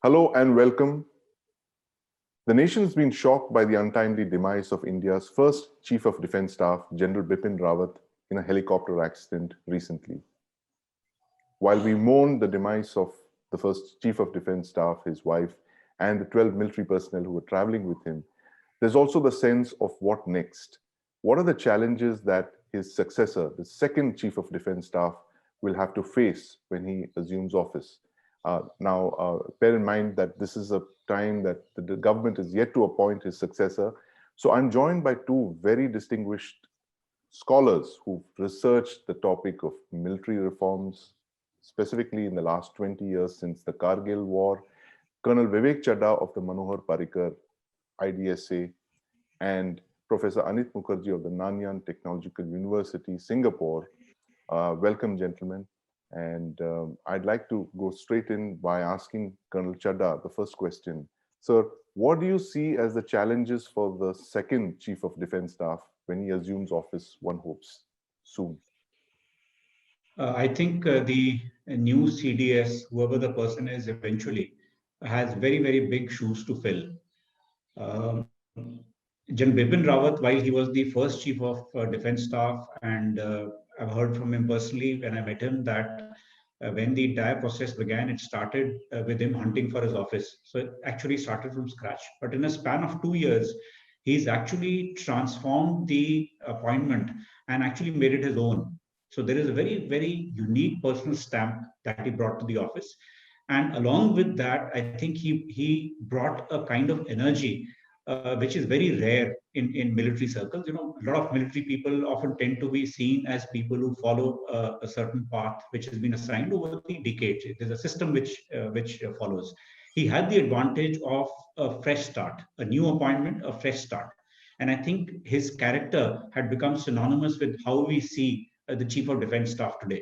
Hello and welcome. The nation has been shocked by the untimely demise of India's first Chief of Defence Staff, General Bipin Rawat, in a helicopter accident recently. While we mourn the demise of the first Chief of Defence Staff, his wife, and the 12 military personnel who were traveling with him, there's also the sense of what next. What are the challenges that his successor, the second Chief of Defence Staff, will have to face when he assumes office? Bear in mind that this is a time that the government is yet to appoint his successor. So I'm joined by two very distinguished scholars who've researched the topic of military reforms, specifically in the last 20 years since the Kargil War, Colonel Vivek Chadha of the Manohar Parrikar IDSA, and Professor Anit Mukherjee of the Nanyang Technological University, Singapore. Welcome, gentlemen. And I'd like to go straight in by asking Colonel Chadha the first question. Sir, what do you see as the challenges for the second Chief of Defence Staff when he assumes office, one hopes, soon? I think the new CDS, whoever the person is eventually, has very, very big shoes to fill. General Bipin Rawat, while he was the first Chief of Defence Staff, and I've heard from him personally when I met him that when the entire process began, it started with him hunting for his office. So it actually started from scratch. But in a span of 2 years, he's actually transformed the appointment and actually made it his own. So there is a very, very unique personal stamp that he brought to the office. And along with that, I think he brought a kind of energy which is very rare in military circles. You know, a lot of military people often tend to be seen as people who follow a certain path which has been assigned over the decades. There's a system which follows. He had the advantage of a fresh start, a new appointment, a fresh start. And I think his character had become synonymous with how we see the Chief of Defence Staff today.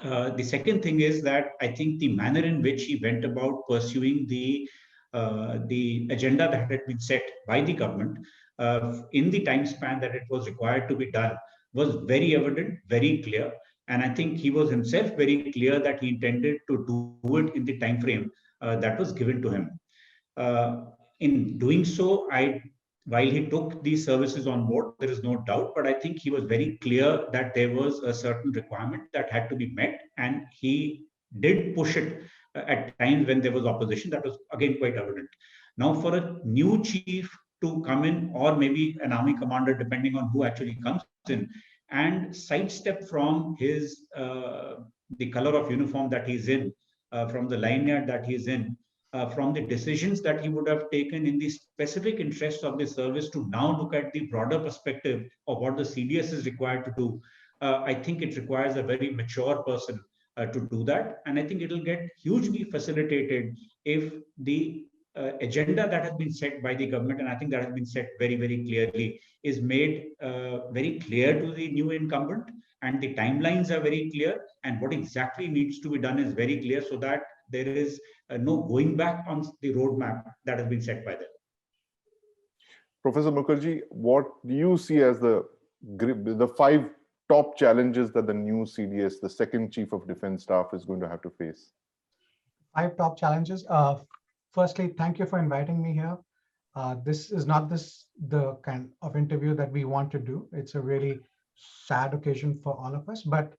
The second thing is that I think the manner in which he went about pursuing the agenda that had been set by the government in the time span that it was required to be done was very evident, very clear. And I think he was himself very clear that he intended to do it in the time frame that was given to him. In doing so, while he took these services on board, there is no doubt, but I think he was very clear that there was a certain requirement that had to be met, and he did push it at times when there was opposition. That was again quite evident. Now, for a new chief to come in, or maybe an army commander, depending on who actually comes in, and sidestep from his the color of uniform that he's in, from the lineage that he's in, from the decisions that he would have taken in the specific interests of the service to now look at the broader perspective of what the CDS is required to do. I think it requires a very mature person to do that. And I think it'll get hugely facilitated if the agenda that has been set by the government, and I think that has been set very, very clearly, is made very clear to the new incumbent, and the timelines are very clear, and what exactly needs to be done is very clear, so that there is no going back on the roadmap that has been set by them. Professor Mukherjee, what do you see as the 5 top challenges that the new CDS, the second Chief of Defence Staff, is going to have to face? 5 top challenges. Firstly, thank you for inviting me here. This is not the kind of interview that we want to do. It's a really sad occasion for all of us. But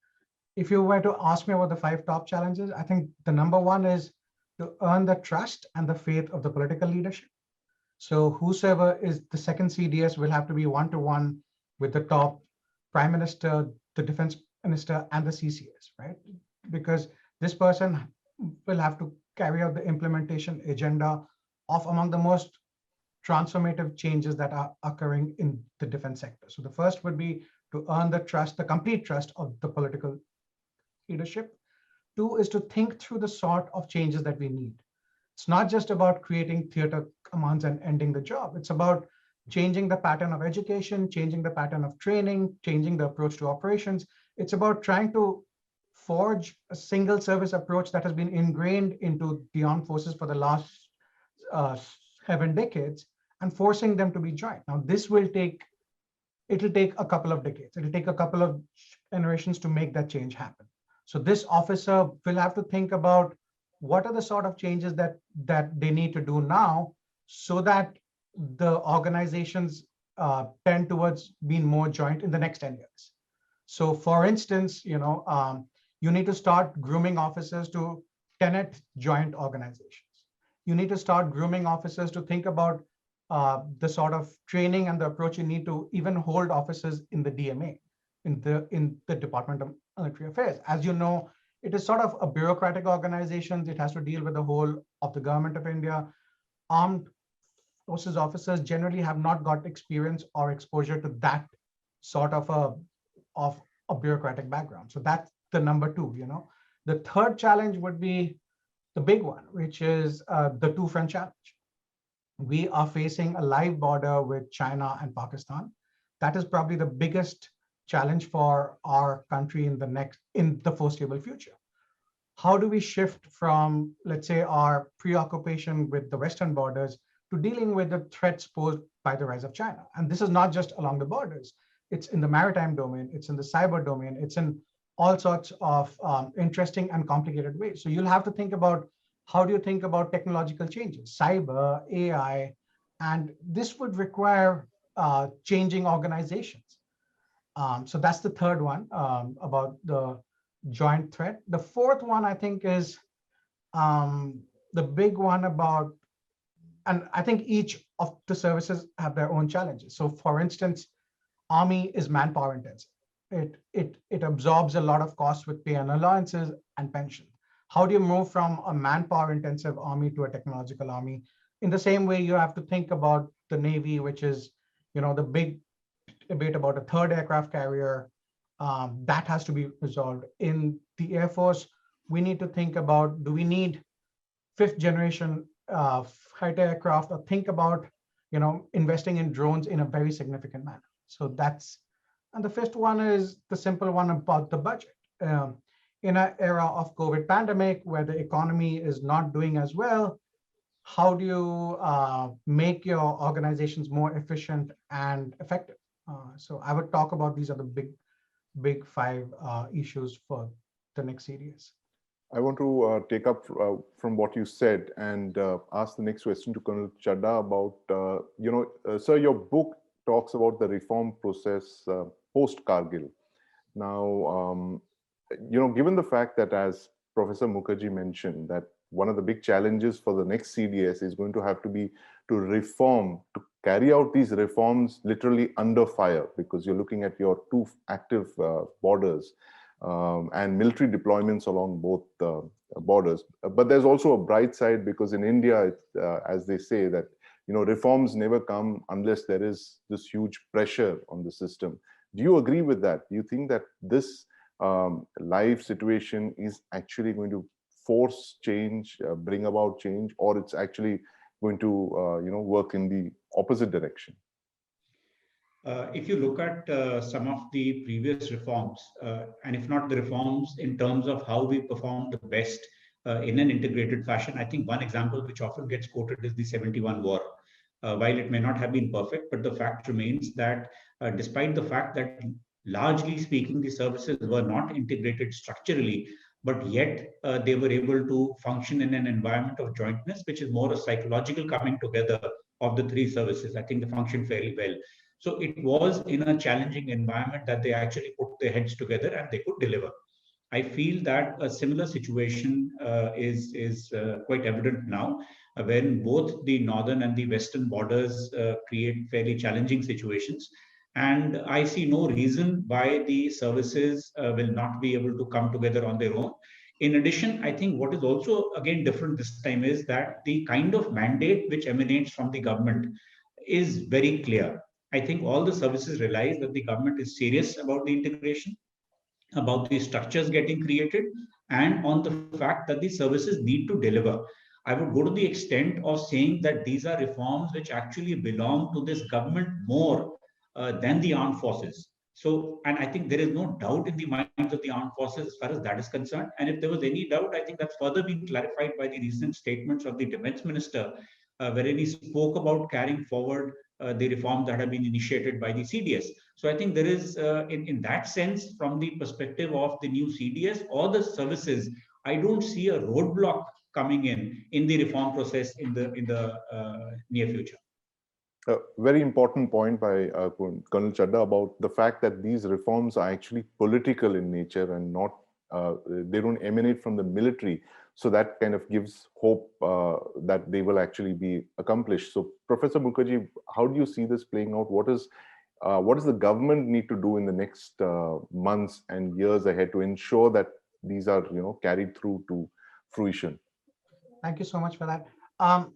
if you were to ask me about the 5 top challenges, I think the number 1 is to earn the trust and the faith of the political leadership. So whosoever is the second CDS will have to be one-to-one with the top Prime Minister, the Defense Minister, and the CCS, right? Because this person will have to carry out the implementation agenda of among the most transformative changes that are occurring in the defense sector. So the first would be to earn the trust, the complete trust of the political leadership. 2 is to think through the sort of changes that we need. It's not just about creating theater commands and ending the job. It's about changing the pattern of education, changing the pattern of training, changing the approach to operations. It's about trying to forge a single service approach that has been ingrained into the armed forces for the last 7 decades and forcing them to be joint. Now, this will take, it'll take a couple of decades. It'll take a couple of generations to make that change happen. So this officer will have to think about what are the sort of changes that they need to do now so that the organizations tend towards being more joint in the next 10 years. So for instance, you need to start grooming officers to tenet joint organizations. You need to start grooming officers to think about the sort of training and the approach you need to even hold officers in the DMA, in the Department of Military Affairs. As you know, it is sort of a bureaucratic organization. It has to deal with the whole of the government of India. Armed forces officers generally have not got experience or exposure to that sort of a bureaucratic background. So that's the number two. The third challenge would be the big one, which is the two-front challenge. We are facing a live border with China and Pakistan. That is probably the biggest challenge for our country in the foreseeable future. How do we shift from, let's say, our preoccupation with the Western borders to dealing with the threats posed by the rise of China? And this is not just along the borders. It's in the maritime domain, it's in the cyber domain, it's in all sorts of interesting and complicated ways. So you'll have to think about, how do you think about technological changes, cyber, AI, and this would require changing organizations. So that's the third one about the joint threat. The fourth one, I think, is the big one about, and I think each of the services have their own challenges. So for instance, Army is manpower intensive. It absorbs a lot of costs with pay and allowances and pension. How do you move from a manpower intensive army to a technological army? In the same way, you have to think about the Navy, which is, the big debate about a third aircraft carrier. That has to be resolved. In the Air Force, we need to think about, do we need fifth generation fighter aircraft, or think about, investing in drones in a very significant manner. So and the fifth one is the simple one about the budget. In an era of COVID pandemic, where the economy is not doing as well, how do you make your organizations more efficient and effective? So I would talk about these are the big five issues for the next series. I want to take up from what you said and ask the next question to Colonel Chadha about, sir, your book talks about the reform process post-Kargil. Now, given the fact that, as Professor Mukherjee mentioned, that one of the big challenges for the next CDS is going to have to be to carry out these reforms literally under fire, because you're looking at your two active borders and military deployments along both borders. But there's also a bright side, because in India, as they say, that reforms never come unless there is this huge pressure on the system. Do you agree with that? Do you think that this live situation is actually going to force change, bring about change, or it's actually going to work in the opposite direction? If you look at some of the previous reforms, and if not the reforms in terms of how we performed the best in an integrated fashion, I think one example which often gets quoted is the 71 war. While it may not have been perfect, but the fact remains that despite the fact that largely speaking, the services were not integrated structurally, but yet they were able to function in an environment of jointness, which is more a psychological coming together of the three services. I think they functioned fairly well. So it was in a challenging environment that they actually put their heads together and they could deliver. I feel that a similar situation is quite evident now, when both the northern and the western borders create fairly challenging situations. And I see no reason why the services will not be able to come together on their own. In addition, I think what is also again different this time is that the kind of mandate which emanates from the government is very clear. I think all the services realize that the government is serious about the integration, about the structures getting created, and on the fact that the services need to deliver. I would go to the extent of saying that these are reforms which actually belong to this government more than the armed forces. So, and I think there is no doubt in the minds of the armed forces as far as that is concerned. And if there was any doubt, I think that's further been clarified by the recent statements of the defense minister, wherein he spoke about carrying forward the reforms that have been initiated by the CDS. So I think there is, in that sense, from the perspective of the new CDS or the services, I don't see a roadblock coming in the reform process in the near future. A very important point by Colonel Chadda about the fact that these reforms are actually political in nature and not, they don't emanate from the military. So that kind of gives hope that they will actually be accomplished. So Professor Mukherjee, how do you see this playing out? What does the government need to do in the next months and years ahead to ensure that these are, carried through to fruition? Thank you so much for that.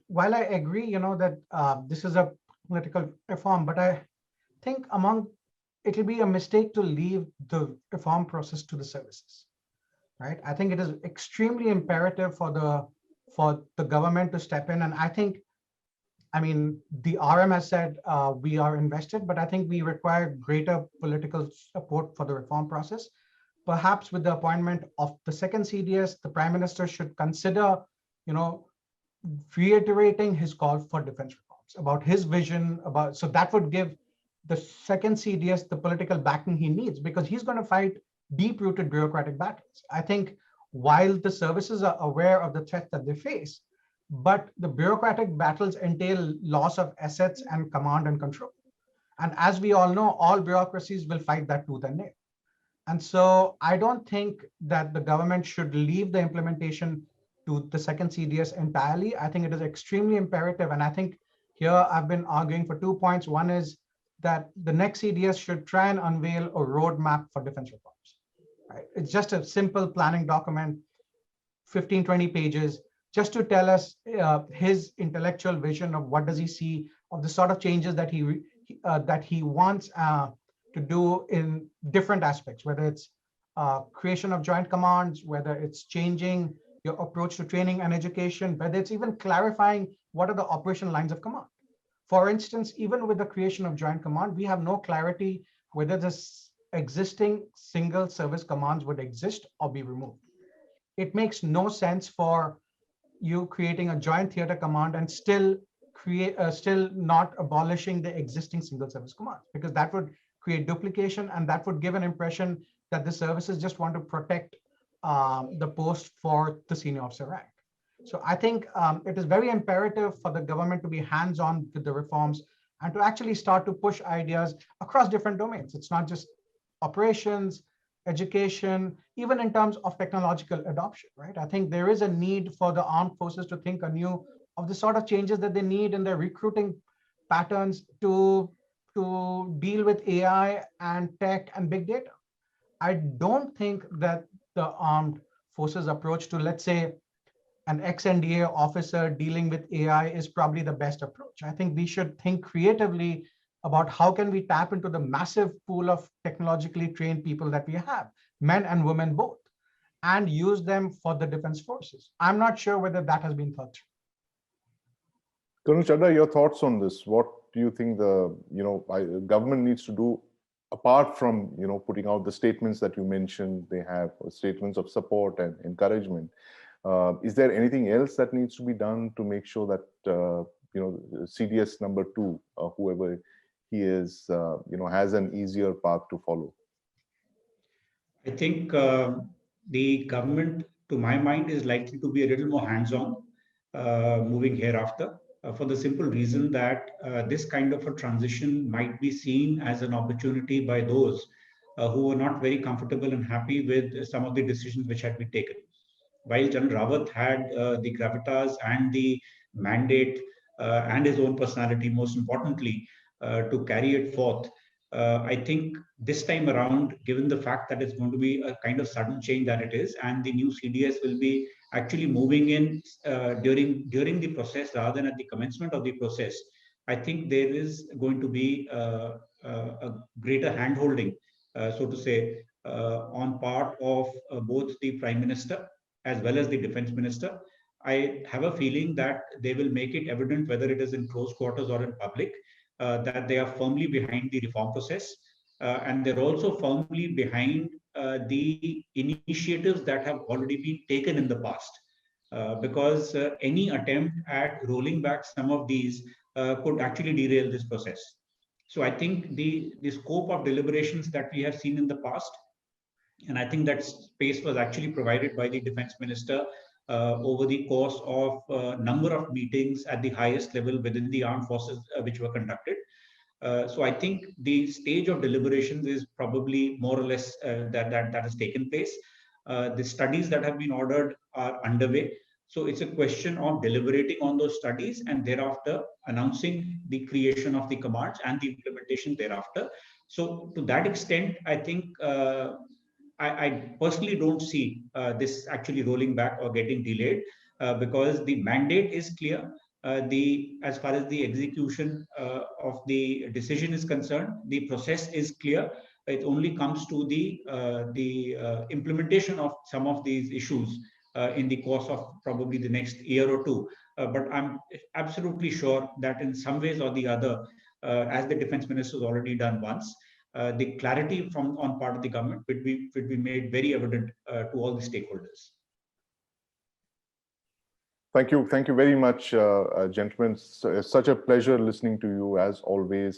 While I agree, that this is a political reform, but I think it will be a mistake to leave the reform process to the services, right? I think it is extremely imperative for the government to step in, and I mean, the RM has said we are invested, but I think we require greater political support for the reform process. Perhaps with the appointment of the second CDS, the Prime Minister should consider, reiterating his call for defense reforms, about his vision, so that would give the second CDS the political backing he needs, because he's going to fight deep-rooted bureaucratic battles. I think while the services are aware of the threat that they face, but the bureaucratic battles entail loss of assets and command and control. And as we all know, all bureaucracies will fight that tooth and nail. And so I don't think that the government should leave the implementation to the second CDS entirely. I think it is extremely imperative. And I think here I've been arguing for 2 points. One is that the next CDS should try and unveil a roadmap for defense reforms. Right? It's just a simple planning document, 15, 20 pages, just to tell us his intellectual vision of what does he see of the sort of changes that he wants to do in different aspects, whether it's creation of joint commands, whether it's changing your approach to training and education, whether it's even clarifying what are the operational lines of command. For instance, even with the creation of joint command, we have no clarity whether this existing single service commands would exist or be removed. It makes no sense for you creating a joint theater command and still not abolishing the existing single service commands, because that would create duplication and that would give an impression that the services just want to protect the post for the senior officer rank. So I think it is very imperative for the government to be hands-on with the reforms and to actually start to push ideas across different domains. It's not just operations, education, even in terms of technological adoption, right? I think there is a need for the armed forces to think anew of the sort of changes that they need in their recruiting patterns to deal with AI and tech and big data. I don't think that the armed forces approach to, let's say, an ex-NDA officer dealing with AI is probably the best approach. I think we should think creatively about how can we tap into the massive pool of technologically trained people that we have, men and women both, and use them for the defense forces. I'm not sure whether that has been thought through. Colonel Chadda, your thoughts on this? What do you think the government needs to do apart from putting out the statements that you mentioned? They have statements of support and encouragement. Is there anything else that needs to be done to make sure that CDS number 2, whoever he is, has an easier path to follow? I think the government, to my mind, is likely to be a little more hands-on moving hereafter, for the simple reason that this kind of a transition might be seen as an opportunity by those who were not very comfortable and happy with some of the decisions which had been taken. While General Rawat had the gravitas and the mandate and his own personality, most importantly, to carry it forth, I think this time around, given the fact that it's going to be a kind of sudden change that it is, and the new CDS will be actually moving in during the process rather than at the commencement of the process, I think there is going to be a greater handholding, so to say, on part of both the Prime Minister as well as the Defense Minister. I have a feeling that they will make it evident, whether it is in close quarters or in public, that they are firmly behind the reform process, and they're also firmly behind the initiatives that have already been taken in the past. Because any attempt at rolling back some of these could actually derail this process. So I think the scope of deliberations that we have seen in the past, and I think that space was actually provided by the defense minister over the course of a number of meetings at the highest level within the armed forces which were conducted. So I think the stage of deliberations is probably more or less that has taken place. The studies that have been ordered are underway. So it's a question of deliberating on those studies and thereafter announcing the creation of the commands and the implementation thereafter. So to that extent, I think I personally don't see this actually rolling back or getting delayed because the mandate is clear. As far as the execution of the decision is concerned, the process is clear. It only comes to the implementation of some of these issues in the course of probably the next year or two. But I'm absolutely sure that in some ways or the other, as the defense minister has already done once, the clarity from on part of the government would be made very evident to all the stakeholders. Thank you very much, gentlemen. Such a pleasure listening to you as always.